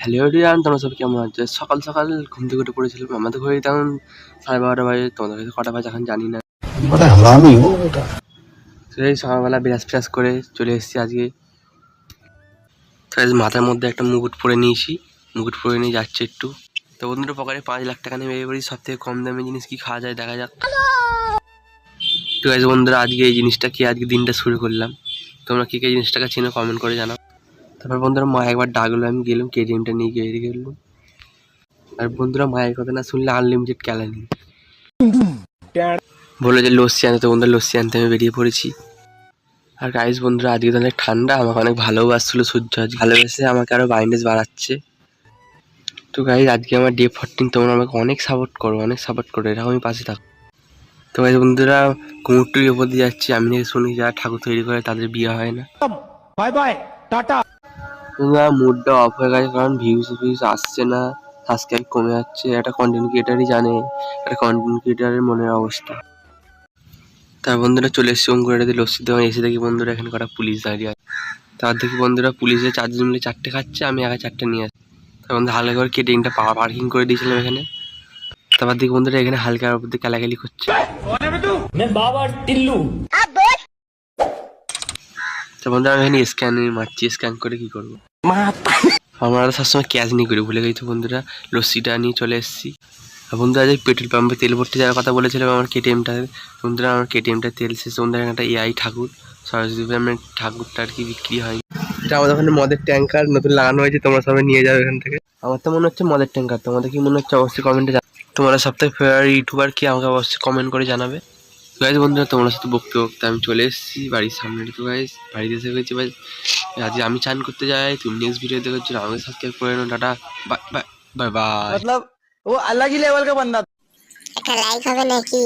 Hello everyone, তোমরা সব কেমন আছো? সকাল সকাল ঘুম থেকে উঠে পড়েছিলাম। আমাদের ঘড়ি তখন 12:30 বাজে, তোমাদের কাছে কটা বাজে এখন জানি না। তো এই সকালবেলা ব্রাশ ফ্রাশ করে চলে এসেছি আজকে। তো আজ মাথার মধ্যে একটা মুকুট পরে নিয়েছি, মুকুট পরে নিয়ে যাচ্ছে একটু। তো বন্ধুরা পকেটে 5 লাখ টাকা নিয়ে বেরিয়ে পড়ি। সব থেকে কম দামি জিনিস কি খাওয়া যায় দেখা যাক। তো আজ বন্ধুরা আজকে এই জিনিসটা কি আজকে দিনটা শুরু করলাম। তোমরা কি জিনিসটাকে চেনো কমেন্ট করে জানাও। তারপর বন্ধুরা মা একবার ডাকলো, আমি গেলাম কেটিএমটা নিয়ে বেরিয়ে গেলাম। আর বন্ধুরা মায়ের কথা না শুনলে আনলিমিটেড ক্যালানি বললো যে লস্যি আনতে, তো বন্ধুরা লস্যি আনতে আমি বেরিয়ে পড়েছি। আর গাইস বন্ধুরা আজকে তো অনেক ঠান্ডা, আমাকে অনেক ভালোবাসছিল সূর্য, আজ ভালোবেসে আমাকে আরো ব্রাইটনেস বাড়াচ্ছে। তো গাইস আজকে আমার ডে 14, তোমরা আমাকে অনেক সাপোর্ট করো, অনেক সাপোর্ট করো, এরকম আমি পাশে থাকো। তো গাইস বন্ধুরা কুমোরটুরির ওপর দিয়ে যাচ্ছি। আমি নাকি শুনি যারা ঠাকুর তৈরি করে তাদের বিয়ে হয় না। Bye bye tata. বন্ধুরা মুডটা অফ হয়ে গেছে, কারণ ভিউজ আসছে না, সাবস্ক্রাইব কমে যাচ্ছে। একটা কন্টেন্ট ক্রিয়েটারই জানে একটা কন্টেন্ট ক্রিয়েটারের মনের অবস্থা। তার বন্ধুরা চলে এসেছি অঙ্কুরাটাতে লস্যি দেওয়া। এসে দেখি বন্ধুরা এখানে কটা পুলিশ দাঁড়িয়ে আছে। তার দেখি বন্ধুরা পুলিশে 4 জন মিলে 4টে খাচ্ছে, আমি একা 4টে নিয়ে আসি। তার বন্ধু হালকা করে কেটিএমটা পার্কিং করে দিয়েছিলাম এখানে। তারপর দেখি বন্ধুরা এখানে হালকার উপর দিয়ে কালাকালি করছে। তো বন্ধুরা আমি এখানে স্ক্যান মারছি, স্ক্যান করে কি করবো, আমরা সবসময় ক্যাশ নিয়ে করি, ভুলে গেছি। তো বন্ধুরা লস্যিটা নিয়ে চলে এসেছি। আর বন্ধুরা আজ পেট্রোল পাম্পে তেল ভরতে যাওয়ার কথা বলেছিলাম আমার কেটিএমটা। বন্ধুরা আমার কেটিএমটা তেল শেষ। বন্ধুরা একটা এআই ঠাকুর সরস্বতী ব্যায়ামের ঠাকুরটা আর কি বিক্রি হয়। এটা আমাদের ওখানে মদের ট্যাঙ্কার নতুন লাগানো হয়েছে, তোমরা সবাই নিয়ে যাবে এখান থেকে। আমার তো মনে হচ্ছে মদের ট্যাঙ্কার, তোমাদের কি মনে হচ্ছে অবশ্যই কমেন্টে তোমরা সবথেকে ফেভারিট ইউটিউবার কি আমাকে অবশ্যই কমেন্ট করে জানাবে। তো গাইজ বন্ধুরা তোমার সাথে বকতে বকতে আমি চলে এসেছি বাড়ির সামনে। তো গাইজ বাড়িতে এসে গেছি ভাই, আজকে আমি চান করতে যাই। তুমি নেক্সট ভিডিও দেখার জন্য আমাকে সাবস্ক্রাইব করে নাও। Tata, bye bye bye bye. मतलब वो अलग ही लेवल का बंदा। একটা লাইক হবে নাকি?